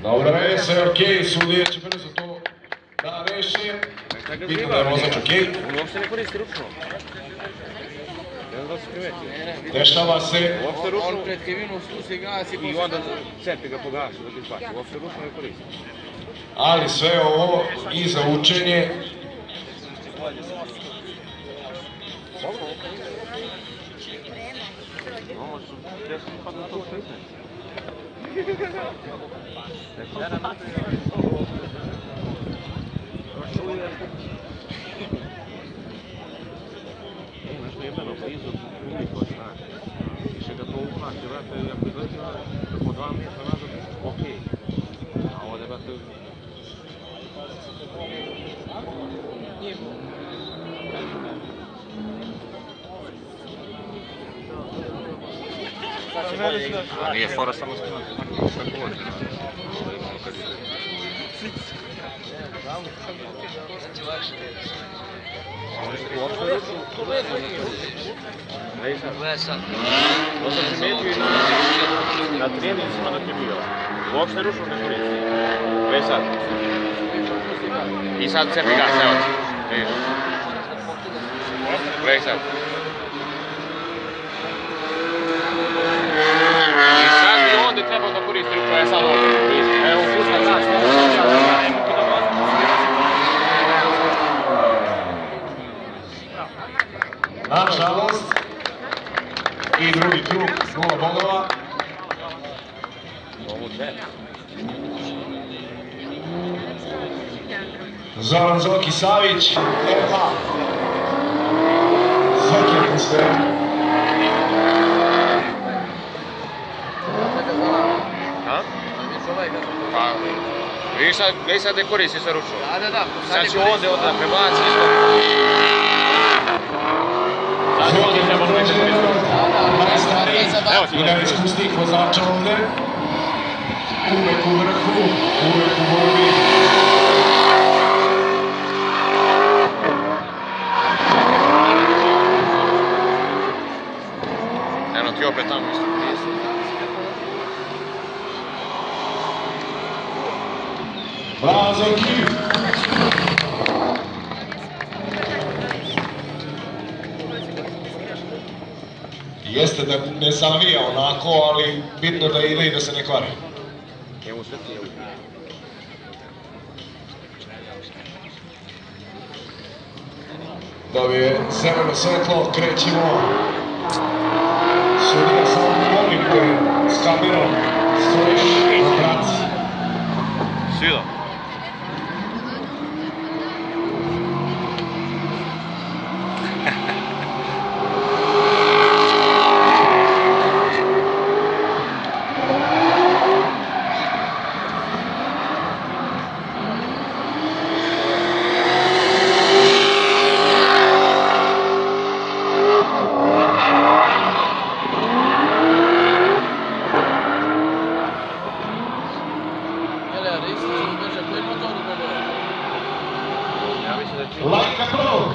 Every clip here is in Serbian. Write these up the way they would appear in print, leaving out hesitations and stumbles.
Dobro, sve je okej, sudija će brzo to da reši. Bitno da je vozač okej. Uopšte ne koristi ručno. Dešava se. On pred Kevinom spusti gas i onda cepi ga po gasu da ti spači. Uopšte ručno ne koristi. Ali sve ovo i za učenje. Ovo su 10 padne na to 15. Nešto jebeno blizu uliko, znaš. Više ga to uhvati, vrate, ako izletila po 2 metra nazad, okej. A ovdje, vrate... A nije fora samo kako vodi. To sam primetio i na treninzima dok je bio. Uopšte ručno ne koristi. Već sad. I sad cepi gas, evo ti. Vidiš. Gledaj sad. I sad bi ovdje trebao da koristi ručno, je sad ovdje. Evo, pušta gas, Nažalost, i drugi krug, 0 bodova. Zoran Zoki Savić, RH. Zoki je atmosfera. Pa, vidiš sad ne koristi se ručno. Da. Sad ću ovdje da prebaci isto. Zoki je najstariji. I najiskusnijih vozača ovdje. Uvek u vrhu, uvek u borbi. Eno ti opet tamo isto. Bravo Zoki! Jeste da ne zavija onako, ali bitno da ide i da se ne kvari. Evo sve ti je uvijek. Dobije zeleno svetlo, krećemo. Sudija samo molim te s kamerom stojiš na traci. Sila. Lajka Pro!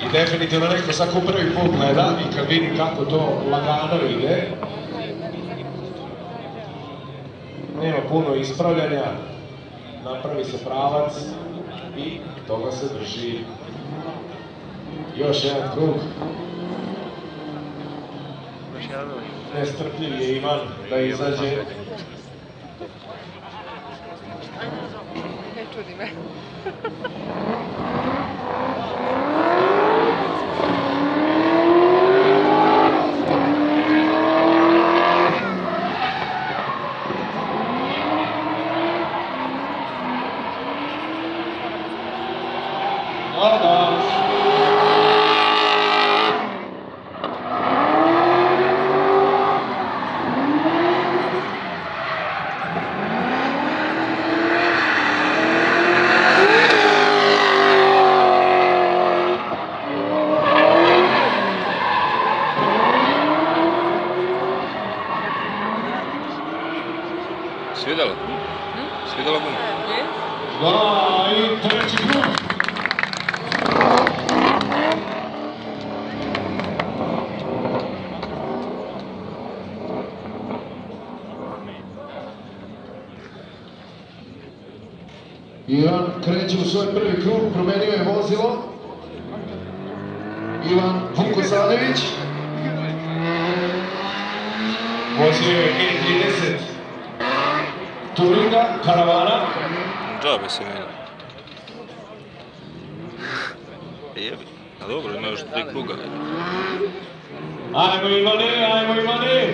I definitivno neko sad ko prvi put gleda i kad vidi kako to lagano ide, nema puno ispravljanja, napravi se pravac i toga se drži. Još jedan krug. Nestrpljiv je Ivan da izađe. Ne čudi me. Ivan kreće u svoj prvi krug, promenio je vozilo. Ivan Vukosanević. Vozio je E30 Turinga, karavana. Džabe se meni. Jebi. A dobro, ima još 3 kruga. Ajmo Ivane, ajmo Ivane!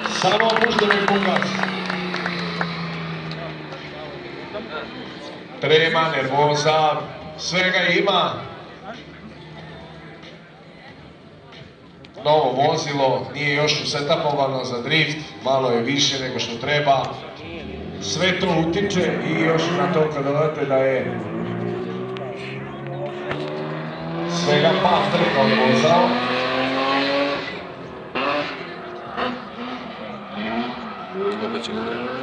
Samo opušteni pungac. Trema, nervoza, svega ima. Novo vozilo, nije još usetapovano za drift, malo je više nego što treba. Sve to utiče i još na to kad dodate da je svega par trka odvozao. Opet će gledati.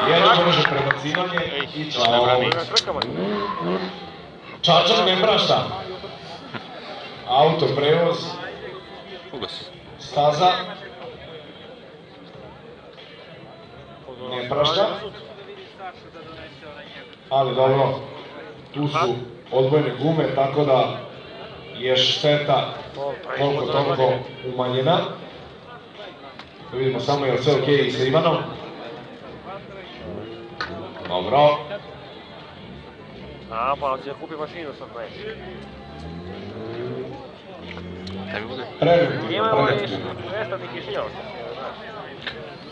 Jedno može prebacivanje i čao. Čačak ne prašta. Auto, prevoz, Ugas. staza. Ne prašta. Ali dobro, tu su odbojne gume, tako da je šteta koliko toliko umanjena. Da vidimo samo je li sve okej sa Ivanom. Dobro. A, pa će kupi mašinu sad ne. Tebi bude? Preventivno, preventivno.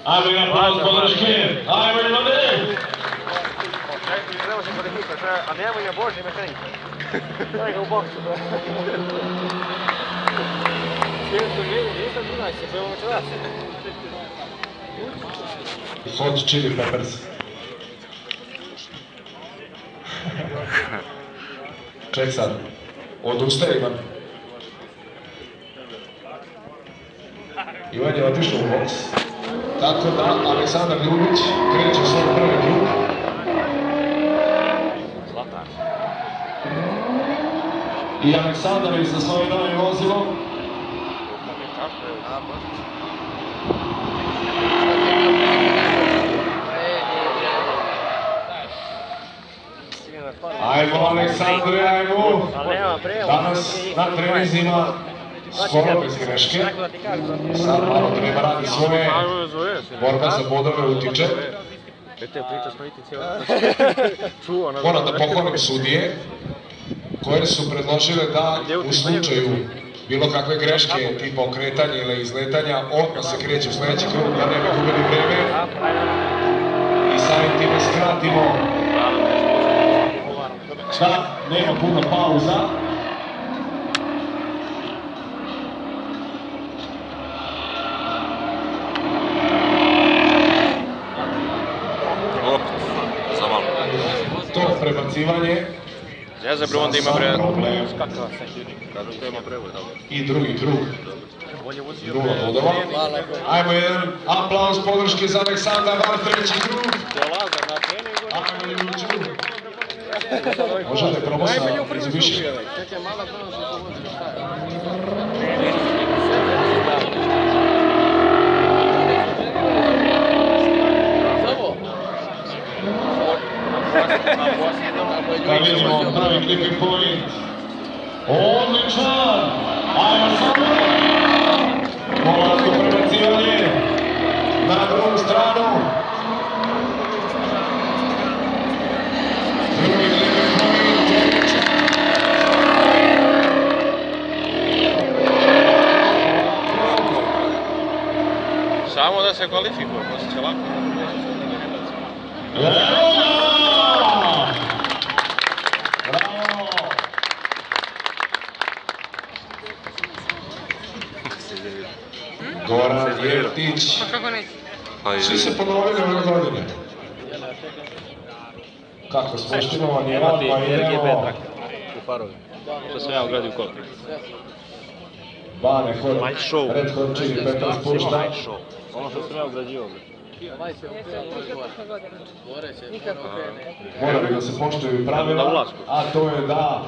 Ajmo jedan aplauz podrške, ajmo Ivane! A nema i na Božje mehanika. Daj ga u boksu. Nisam znao, se pojemo čelas. Hot Chili Peppers. Ček sad, odustaje Ivan. Ivan je otišao u boks. Tako da Aleksandar Ljubić kreće u svoj prvi krug. I Aleksandar je sa svojim novim vozilom. Ajmo Aleksandre, ajmo! Danas na trenizima skoro bez greške. Sad malo treba radi svoje, borba za bodove utiče. Moram da pohvalim sudije koje su predložile da u slučaju bilo kakve greške tipa okretanja ili izletanja odmah se kreće u sledeći krug da ne bi gubili vreme i samim time skratimo da nema puno pauza. Opet, za malo. To prebacivanje Ja za Bruvon da ima bre... problem. Kažu da ima prevoj, dobro. I drugi krug. 0 bodova. Ajmo jedan aplauz podrške za Aleksandra Van, treći krug. Ajmo Ljubiću. Može da je probao sa Mitsubishi. Kad vidimo pravi clipping point. Odličan! Ajmo samo! Molatko prebacivanje na drugu stranu. Drugi clipping point. Samo da se kvalifikuje, posle će lako. Evo ga! Bravo! Goran Jeftić. Svi se ponovili ove godine. Kako smo štimovani odmah idemo. U farovi. To sam ja ugradio u kola. Bane, Maj show. Red Hot Chili Peppers pušta. Maj show. Ono što sam ja ugrađivao. Mora bi da se poštuju pravila, a to je da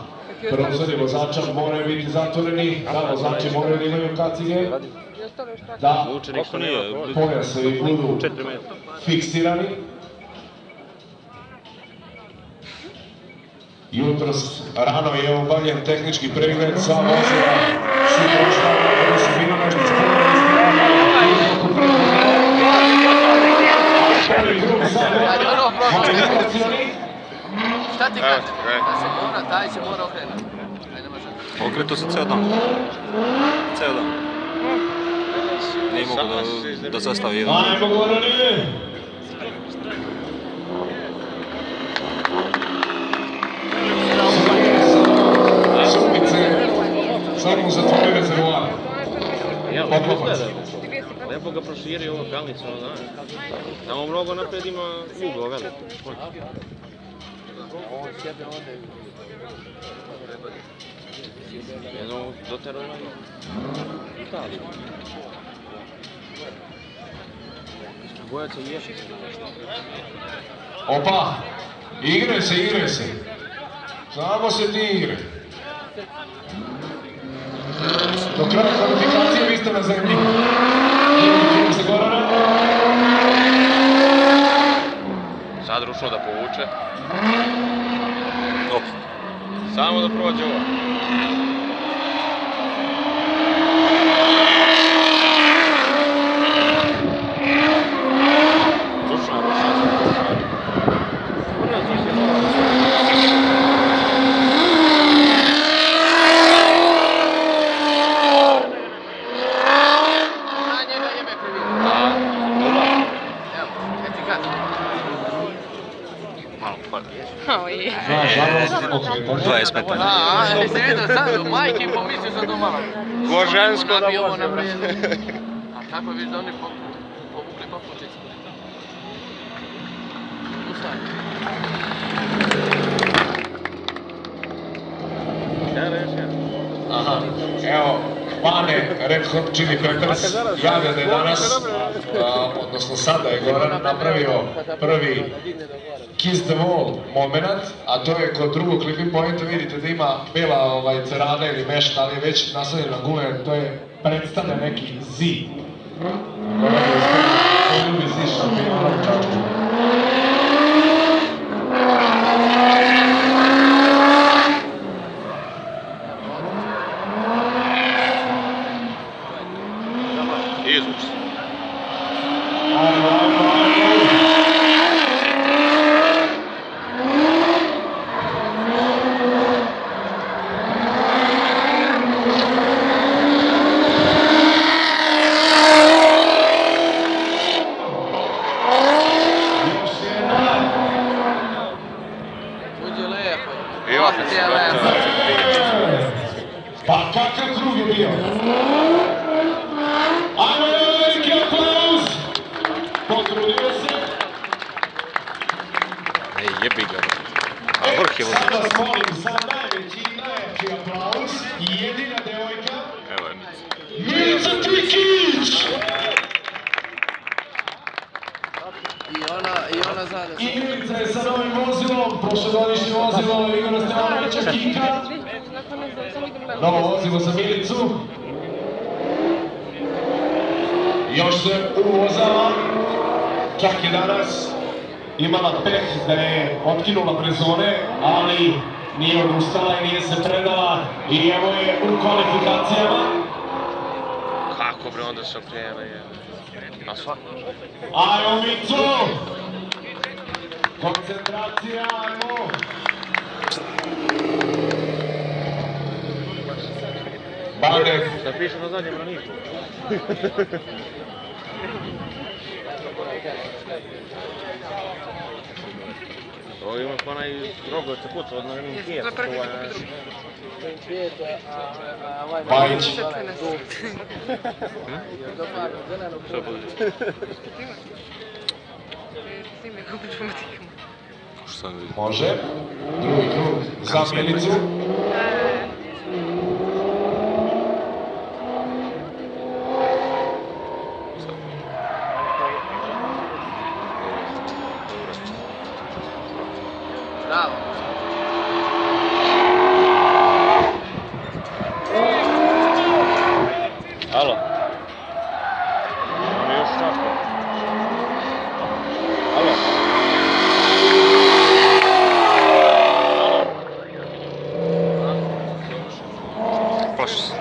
prozori vozača moraju biti zatvoreni, da vozači moraju da imaju kacige, da Učenik što nije. pojasevi budu 4 metra. fiksirani. Jutros rano je obavljen tehnički pregled, sva vozila su prošla, da su bilo nešto sporo Šta ti kaže? Da se mora, taj se mora okrenuti. Okreto se ceo dan. Ceo dan. Nije mogu da sastavi jedan. Ajmo Gorane! Subice, samo zatvori rezervoar. Podlopac. Lepo ga proširi ovo kalnicu, znaš. Tamo mnogo napred ima uglo veliko. Jedno doterao na Italiju. Bojaca i ješi se nešto. Opa, igraj se. Samo se ti igraj. Do kraja kvalifikacije vi ste na zemlji. Čini se Gorana. Sad ručno da povuče. Op. Samo da prođe ovo. Ručno. Malo pada. Nažalost, okretaš. 20 metara. Jeste vidio sad, majke pomislio sam to malo. Ko žensko da Nabio ovo može. naprijed. A tako viš da oni povukli popučicu. Ustaje. Aha, evo, Bane, Red Hot Chili Peppers, javlja da je danas, odnosno sada je Goran napravio prvi Kiss the Wall moment, a to je kod drugog clipping pointa, vidite da ima bela cerada ili mešta, ali je već nastavljen na gume, to je predstavlja neki zid. Goran je uspio, ko ljubi zid šampiona u Čačku. Izvuči. Ajmo. Uđe lepo. I ovako Ti se je lepo. Pa kakav krug je bio? Ajmo veliki aplauz! Potrudio se. Ej, jebi ga. A vrh je Sad vozač. vas molim za najveći i najjači aplauz i jedina devojka, Evo je Mica. Milica Trikić! I ona zna da se... I Milica je sa novim vozilom, prošlogodišnje vozilo Igora Stevanovića Kika. Novo vozilo za Milicu. Još se uvozava, čak je danas imala peh da je otkinula brezone, ali nije odustala i nije se predala i evo je u kvalifikacijama. Kako bre onda se okrene je. Na svaku. Ajmo Micu! Koncentracija, ajmo! Bane, Da piše na zadnjem braniku. Ovo ima onaj rogo se puca od narednim kijev. Bajić. Što bude? Što sam vidio? Može. Drugi krug za Milicu. Bravo. Alo. Imamo još čašta. Alo. Plaši se.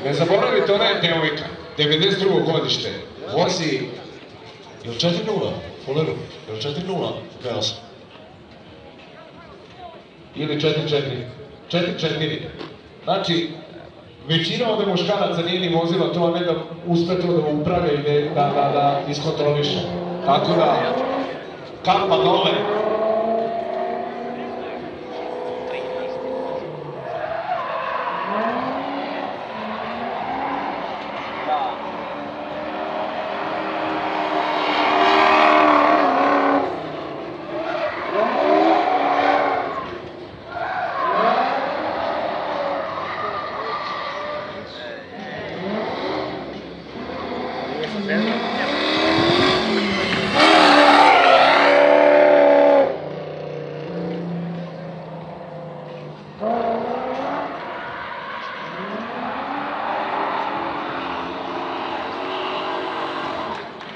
Ne zaboravite, ona je devojka, 92. godište, vozi, je li 4-0, Fuleru, je li 4-0, gledao sam. Ili 4-4, 4-4. Znači, većina od muškaraca nije ni vozila to, a ne da uspe to da uprave i da iskontroliše. Tako da, kapa dole.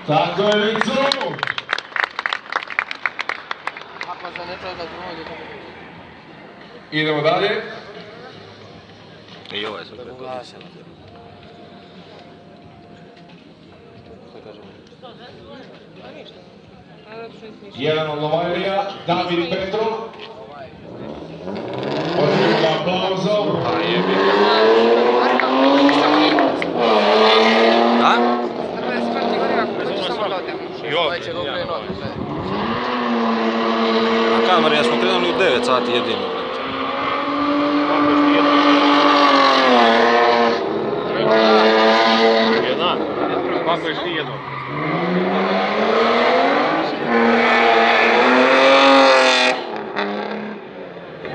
Tako je, Vicu! Ako za nepravda dovolje. Idemo dalje. I ovaj sad pred Glasan. Jedan od Novajlija, David Petrov. Ozbiljno aplauzom. A? Ovaj će ga ukrenuti. Na kameri, ja smo krenuli u 9 sati jedino. Jedna. Kako ješ ti jedno?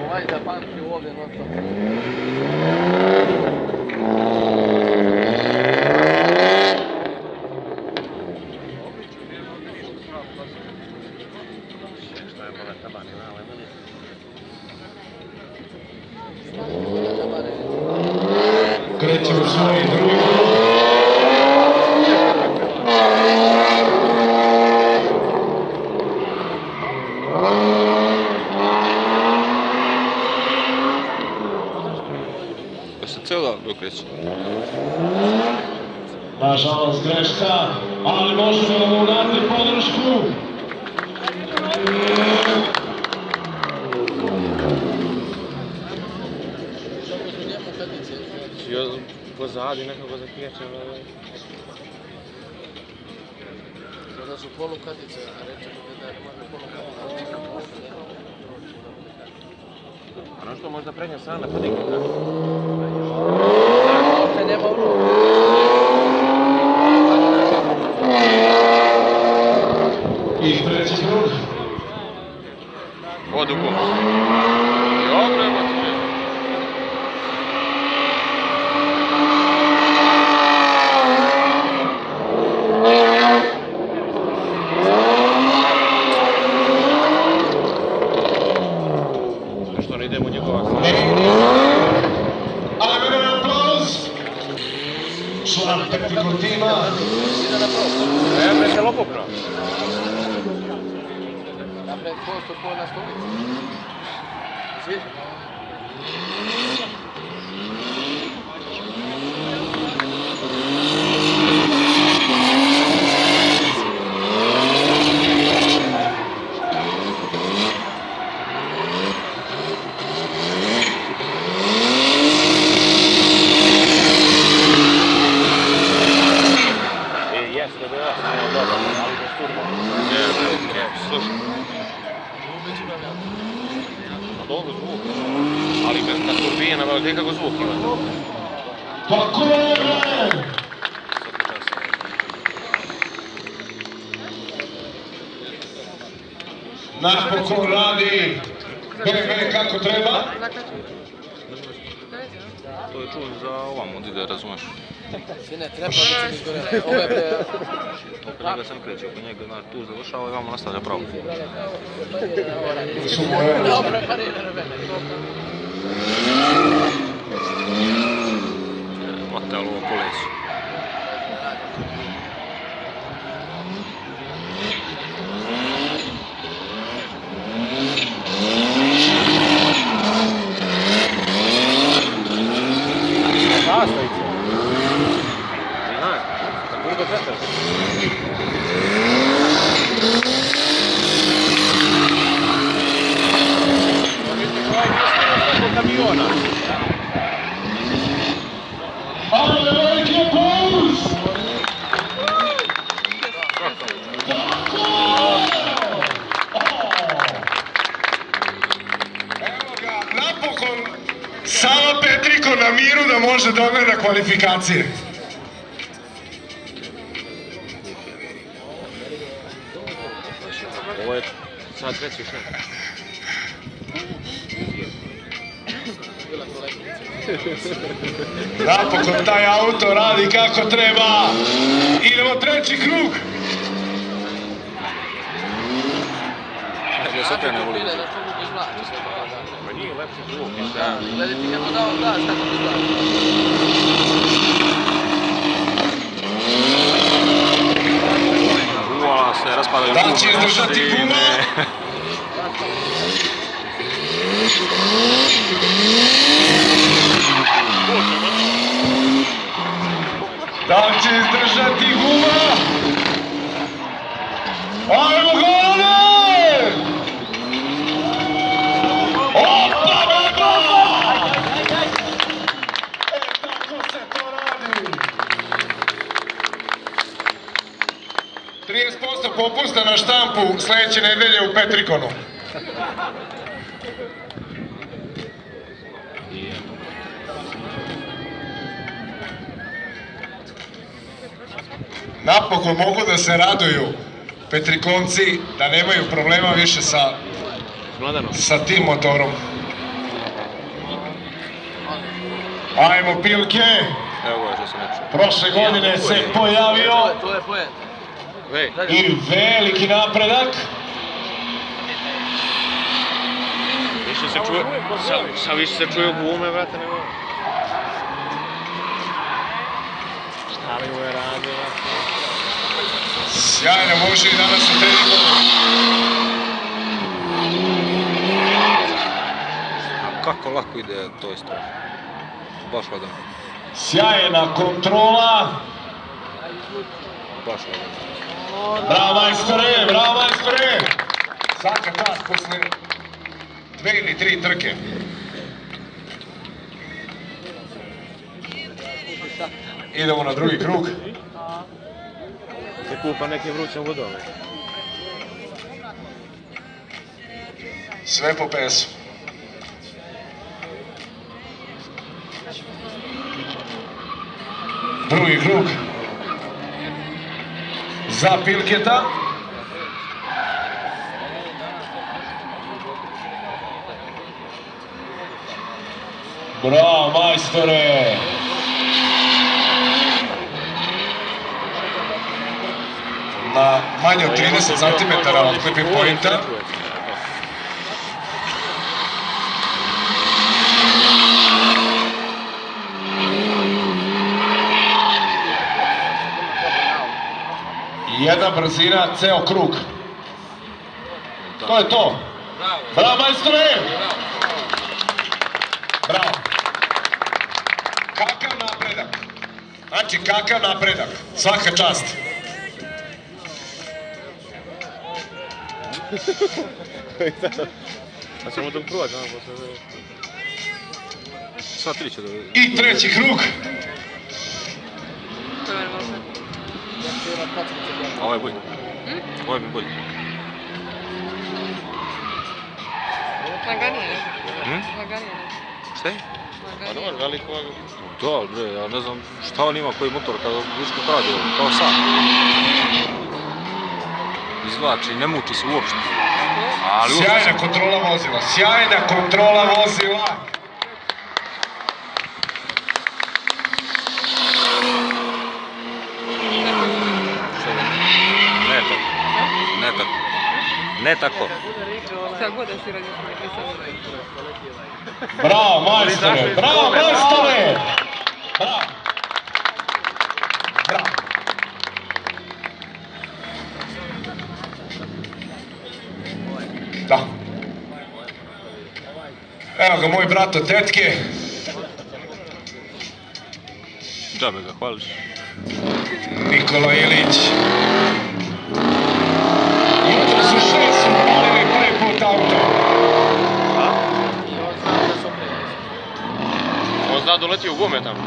Ovaj da pamti ovdje noto. Krećemo u svoj drugi krug. Pa se ceo dan okreće. Nažalost greška, ali možemo da mu dati podršku. Ja pozadi nekako zaklječem. Da su polukatice, a reče da je polukatice. A no što možda prednja strana podignuta? Ovdje nema ulogu. I treći krug. Vodu gum. Dobro je moći. Što ne idemo u njegova Ali mi jedan aplauz. Član tehničkog tima. Bre se lopo prav. Napred posto ko na stolici. Svi? Jeste da ja sam dobro, ali bez turbo. Ne, slušaj. Dobro zvuk, ali kad turbina, gdje kako zvuk ima? Tako je! Napokon radi BMW kako treba. To je čuo za ovam od ide, razumeš? Sine, treba da će mi izgorele. Ovo je bre... Oko njega sam krećeo, oko njega znaš, tu završava i vamo nastavlja pravo. Dobro, parira rebene. Vatelo ovo po lesu. Nastavice. Znaš, kako ga četaš? Kamiona. Ale veliki aplauz! Evo ga, napokon Sava Petriko na miru da može da ogleda kvalifikacije. Ovo je sad treći šet. Napokon taj auto radi kako treba. Idemo treći krug. Ajde, se krene voli. Sine, da što mu izvlači sve to. Ma nije lepši krug, mislim. Gledajte kako da on daš, kako ti izvlači. Uvala se raspadaju Da li će izdržati guma? Da li će izdržati guma? Ajmo gole! Opa, beba! Tako se to radi. 30% popusta na štampu sledeće nedelje u Petrikonu. Napokon mogu da se raduju Petrikonci da nemaju problema više sa tim motorom. Ajmo Pilke, Evo je što sam nečeo. prošle godine se pojavio To je poenta. Ej, i veliki napredak. više se čuje, sad više se čuje gume, brate, nego... Šta li ovo je radio, brate? Sjajno može i danas u treningu. Kako lako ide to isto. Baš lagano. Sjajna kontrola. Baš lagano. Bravo majstore, bravo majstore. Svaka čast posle 2 ili 3 trke. Idemo na drugi krug. Se kupa neke vruće vodove. Sve po pesu. Drugi krug. Za Pilketa. Bravo, majstore! Na manje od 30 cm od clipping pointa. Jedna brzina, ceo krug. To je to. Bravo, majstore! Bravo. Kakav napredak. Znači, kakav napredak. Svaka čast. A ćemo to provati, ono, posle... Sva tri će da... I treći krug. Ovo je bolji. Ovo je mi bolji. Laganije. Hm? Laganije. Šta je? Pa dobro, veliko... Da, bre, ja ne znam šta on ima, koji motor, kada viš kako radi ovo, kao sam. Izvlači, ne muči se uopšte. Ali Sjajna kontrola vozila, sjajna kontrola vozila. Ne tako. Ne tako. Ne tako. Šta god da si radio, ne samo Bravo, majstore, bravo, majstore! Bravo. Bravo. Da. Evo ga moj brat od tetke. Džabe ga hvališ. Nikola Ilić. Jutro su 6 su palili prvi put auto. On zna doleti u gume tamo.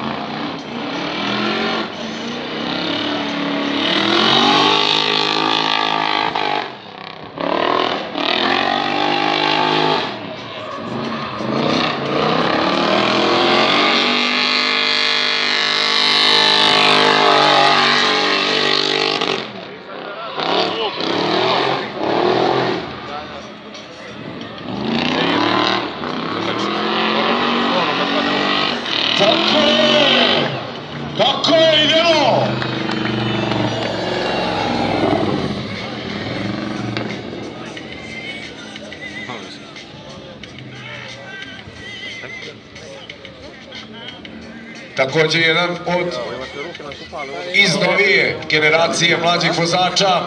Tako je! Tako je, idemo! Također jedan od iz novije generacije mlađih vozača,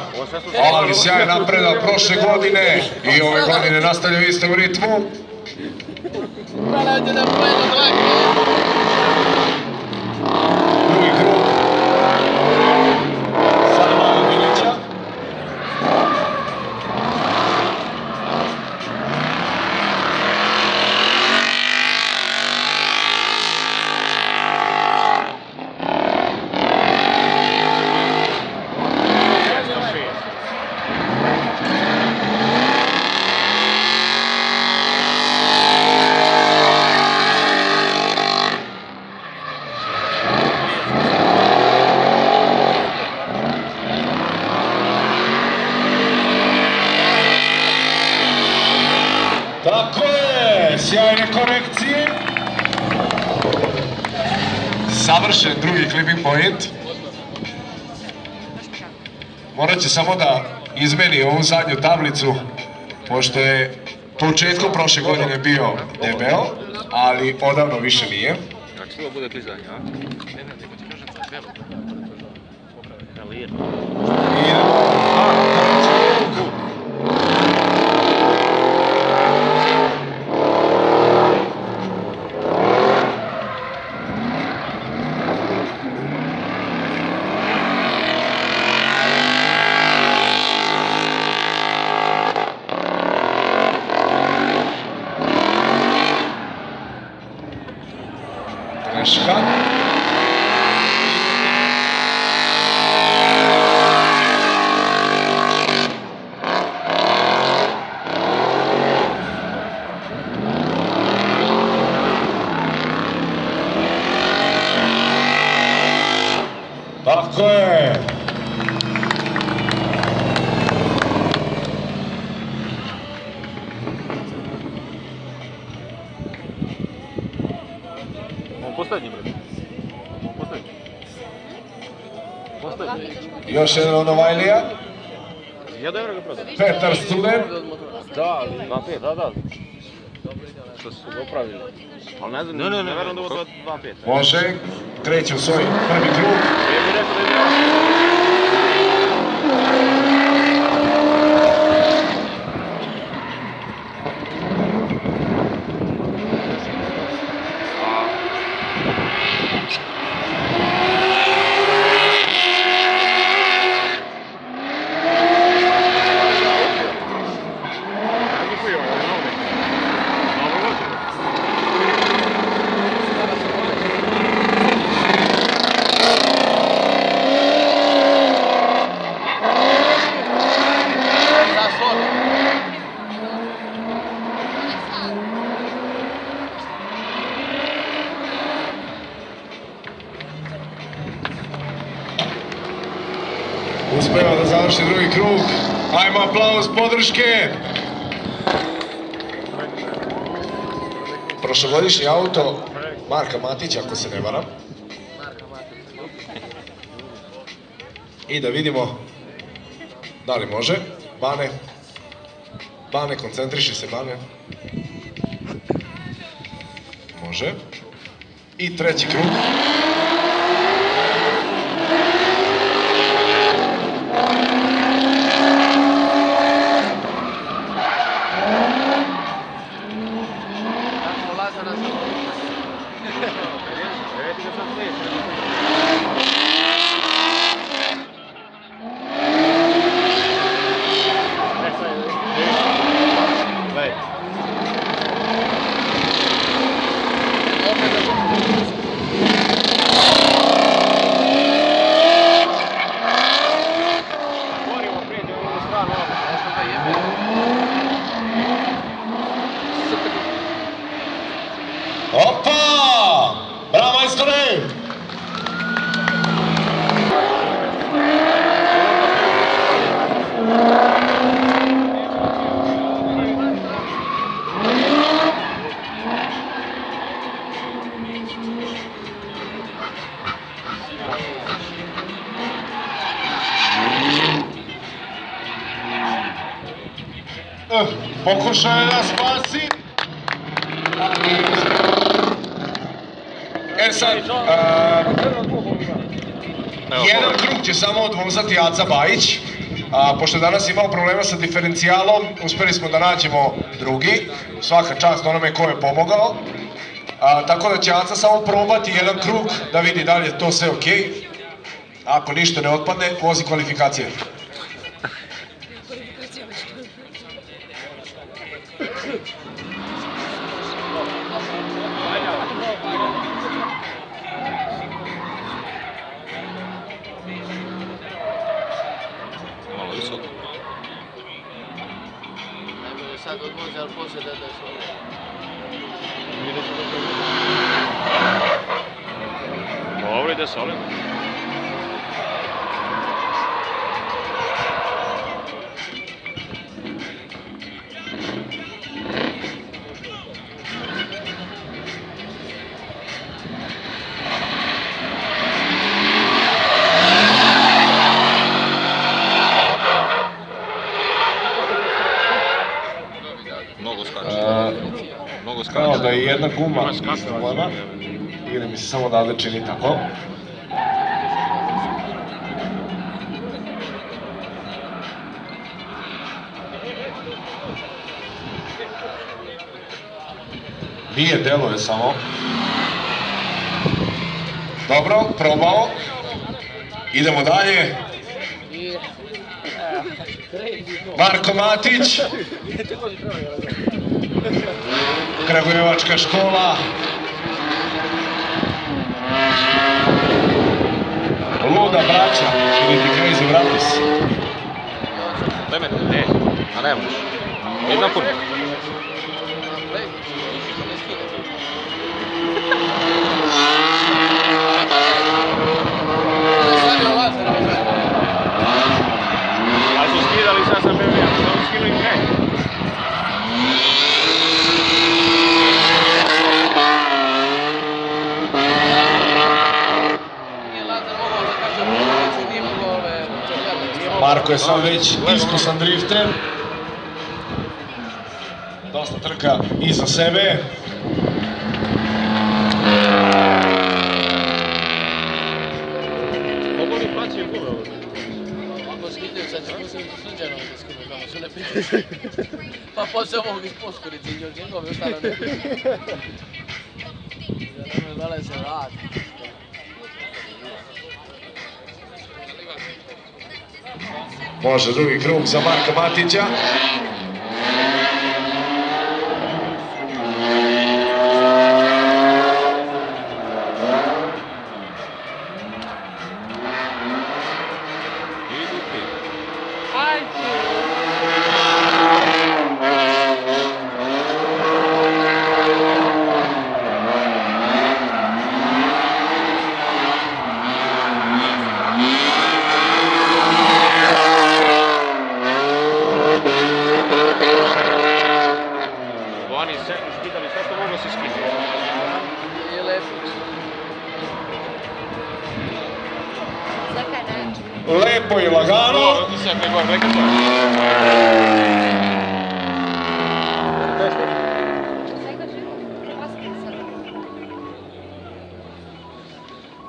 ali sjaj napredak prošle godine i ove godine nastavljaju isto u ritmu. Guardate da quello, Draghi. Drugi krug. Salmana Bilića. Tako je, sjajne korekcije. Savršen drugi clipping point. Morat će samo da izmeni ovu zadnju tablicu, pošto je početkom prošle godine bio debel, ali odavno više nije. Znači to bude klizanje, a? Idemo na treći krug. Greška. Tako je. On posljednji, bre. On posljednji. Posljednji. Još jedan od Novajlija. 1000 evra ga prodao. Petar Student. Da, 2.5, da. Što su ga opravili. Ali ne znam, ne verujem da ovo 2.5. Može, kreće u svoj prvi krug. Ja bih rekao da je bio. Uspeva da završi drugi krug. Ajmo aplauz podrške. prošlogodišnji auto Marka Matića, ako se ne varam. I da vidimo da li može. Bane, koncentriši se, Bane. Može. I treći krug. Opa! Bravo, majstore! Pokušaj da spasi. Sad, jedan krug će samo odvozati Aca Bajić, pošto je danas imao problema sa diferencijalom, uspeli smo da nađemo drugi, svaka čast onome ko je pomogao, tako da će Aca samo probati jedan krug da vidi da li je to sve okej. Ako ništa ne otpadne, vozi kvalifikacije. Malo visoko. Najbolje sad odvozi, ali poslije da je svoje. Dobro, ide solidno. Mnogo skače. Kao da je jedna guma problema, ili mi se samo odavde čini tako. Nije, deluje samo. Dobro, probao. Idemo dalje. Marko Matić. Kragujevačka škola. Luda braća, ili ti Crazy Bratis. Daj mene, ne, a ne možeš. Jedna put. A su skidali sad sa BMW-a, da su skidali kraj. Marko je sam već iskusan drifter. Dosta trka iza sebe. Koliko li plaćaju gume ovo? Ako skidaju, sad će poslije Finđanom da skinu, tamo su ne prije. Pa poslije ovog iz Poskurice, njegove ostalo ne prije. Nemoj vele se vrati. Može drugi krug za Marka Matića. Oni se skidali sve što moglo se skidati. Je lepo. Lepo i lagano. Ti se pegor, rekao to.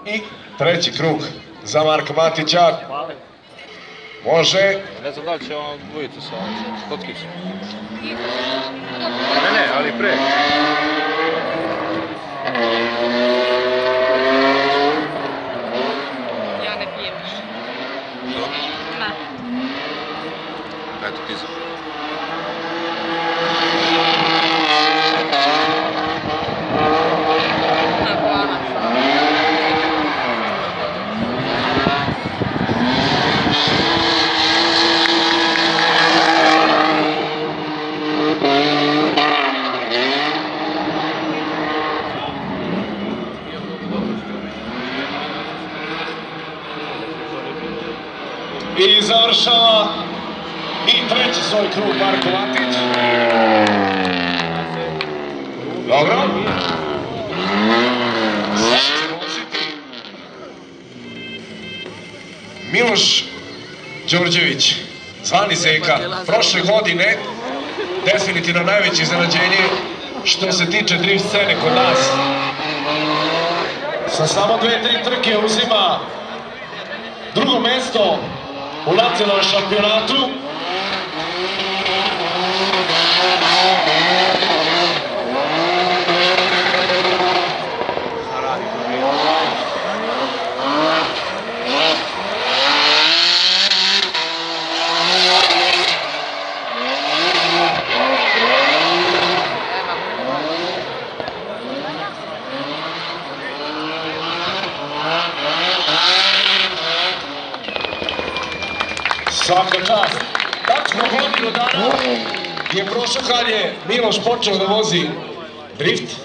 I treći krug za Marka Matića. Može. Ne znam da li će on dvojica sa kockicom. Ne, ali pre. Ja ne pijem više. Ne. Eto ti za. Ako Ana I završava i treći svoj krug Marko Matić. Dobro. Sad će voziti Miloš Đorđević, zvani Zeka. Prošle godine definitivno najveće iznenađenje što se tiče drift scene kod nas. Sa samo 2-3 trke uzima drugo mesto u nacionalnom šampionatu. Svaka čast. Tačno godinu dana je prošlo kad je Miloš počeo da vozi drift,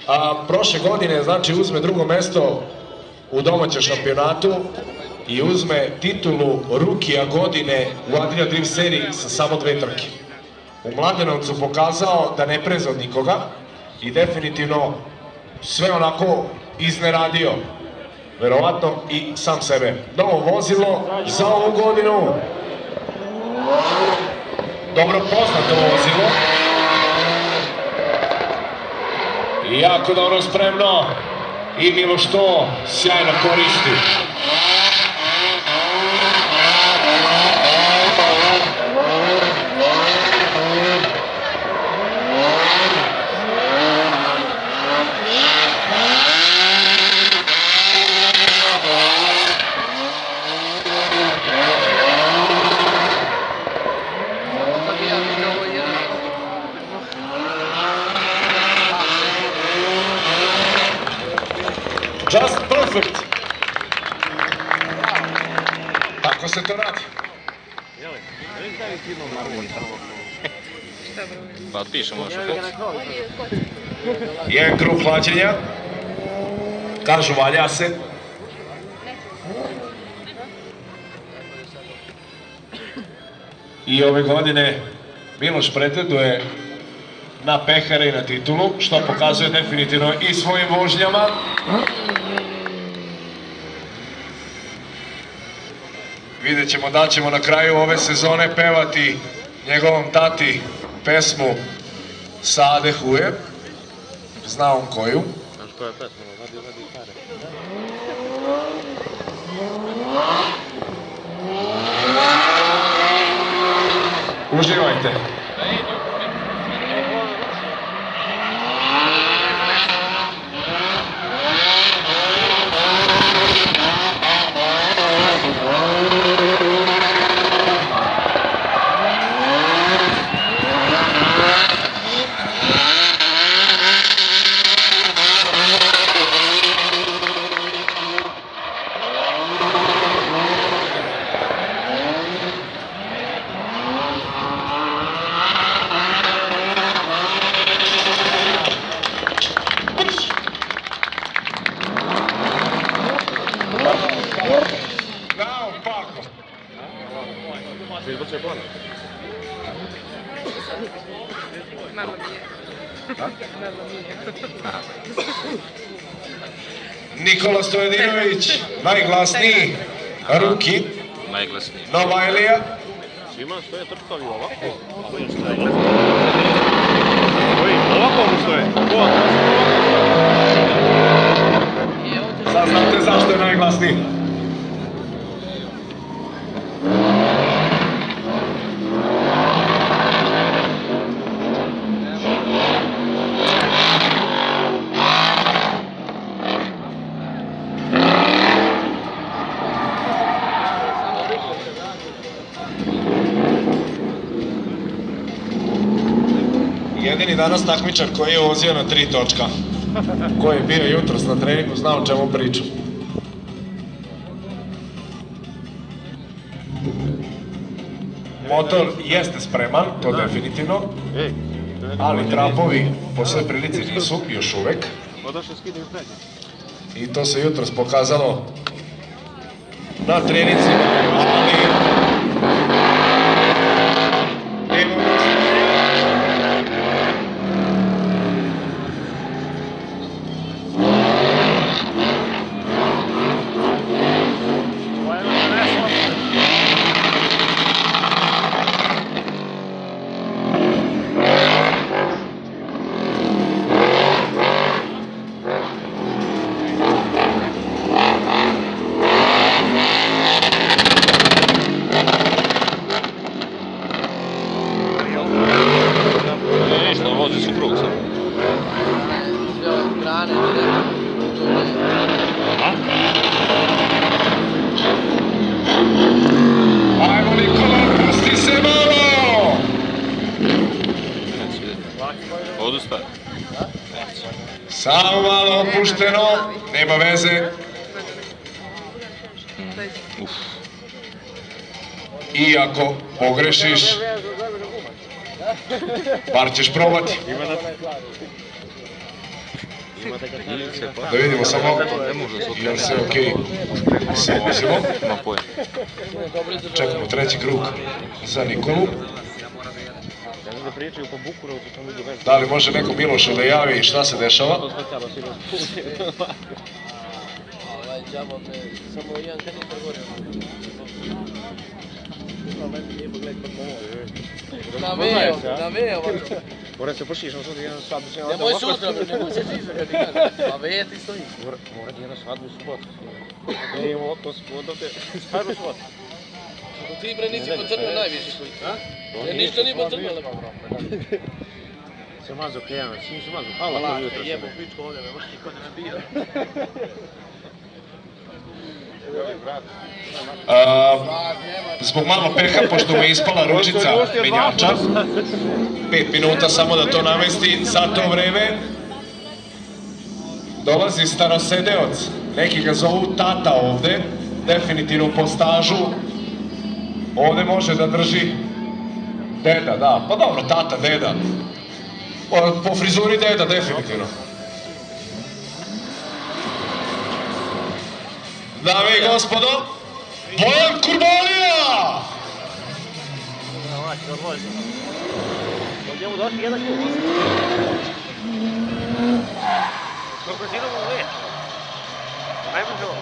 a prošle godine znači uzme drugo mesto u domaćem šampionatu i uzme titulu Rukija godine u Adria Drift seriji sa samo 2 trke. U Mladenovcu pokazao da ne preza od nikoga i definitivno sve onako izneradio. Verovatno i sam sebe. Novo vozilo za ovu godinu. Dobro poznato vozilo. I jako dobro spremno. I Miloš to sjajno koristi. Just perfect. Tako se to radi. Pa pišemo još u kocu. Jedan krug hlađenja. Kažu valja se. I ove godine Miloš pretenduje na pehare i na titulu, što pokazuje definitivno i svojim vožnjama. Vidjet ćemo da ćemo na kraju ove sezone pevati njegovom tati pesmu Sade Huje. Zna on koju. Znaš koja je pesma? Vadi pare. Uživajte. Nikola Stojedinović, najglasniji ruki, Najglasniji. Novajlija. Svima stoje trčkali ovako, a koji stoje glasno. Koji, ovako mu stoje. Sad znate zašto je najglasniji. Jedini danas takmičar koji je vozio na 3 točka. Ko je bio jutros na treningu, zna o čemu pričam. Motor jeste spreman, to definitivno, ali trapovi po svoj prilici nisu, još uvek. I to se jutros pokazalo na trenicima, ali... Ništa, vozi se u krug sad. Ajmo Nikola, pusti se malo! Odustaje. Samo malo opušteno, nema veze. I ako pogrešiš, bar ćeš probati. Da vidimo samo, jel se okej se vozimo. Čekamo treći krug za Nikolu. Da li može neko Milošu da javi šta se dešava? Naveo. Mora se pošišao sad jedan svadbu. Nemoj sutra, nemoj se sutra kad ti kažem. Pa već ti stoji. Mora jedan svadbu u subotu. Ne imamo oko odavde. Stvarno subotu. Ti bre nisi pocrnio najviše koji. Ne, ništa nije pocrnio. Se mazao klijama, svim se mazao. Hvala, jebo pičko ovdje, me možeš niko da me bira. Zbog malo peha, pošto mu je ispala ručica menjača, 5 minuta samo da to namesti, za to vreme dolazi starosedeoc, neki ga zovu tata ovde, definitivno po stažu, ovde može da drži deda, da, pa dobro, tata, deda, po frizuri deda, definitivno. Dame i gospodo, Bojan Kurbalija! Ovdje mu došli jedan krug. Kako si idemo u već? Najbolje ovo.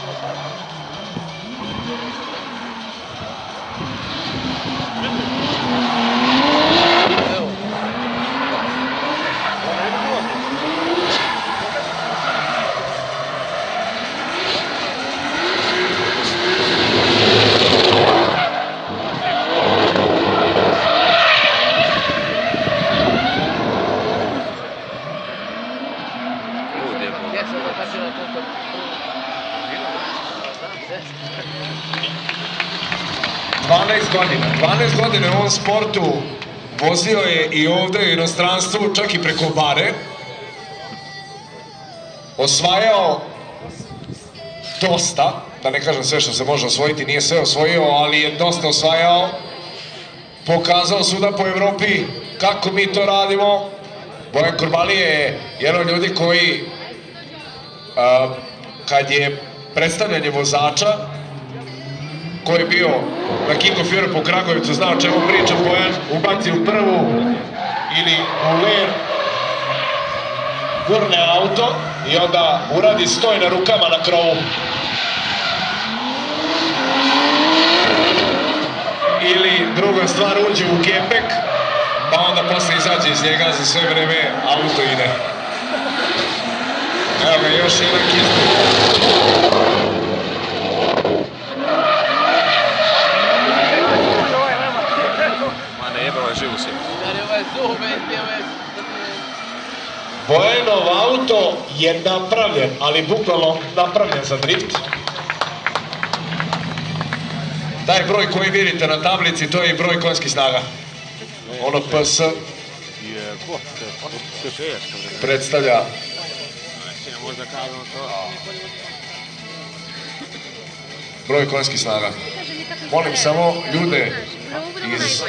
godina. 12 godina u ovom sportu, vozio je i ovde u inostranstvu, čak i preko bare. Osvajao dosta, da ne kažem sve što se može osvojiti, nije sve osvojio, ali je dosta osvajao. Pokazao svuda po Evropi kako mi to radimo. Bojan Kurbalija je jedan od ljudi koji, kad je predstavljanje vozača, koji je bio na King of Europe u Kragujevcu, znao o čemu pričam, Bojan ubaci u prvu ili u ler gurne auto i onda uradi stoj na rukama na krovu. Ili druga stvar, uđe u kepek, pa onda posle izađe iz njega, za sve vreme auto ide. Evo ga, još jedan kister. Ma ne jebe ovaj živu si. Dar je ovaj zube, gdje ovaj... Bojanov auto je napravljen, ali bukvalno napravljen za drift. Taj broj koji vidite na tablici, to je i broj konjskih snaga. Ono PS predstavlja broj konjskih snaga. Molim samo ljude iz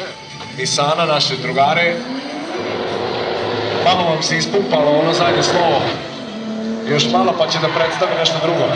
Nissana, naše drugare, malo vam se ispumpalo ono zadnje slovo. Još malo pa će da predstavi nešto drugo.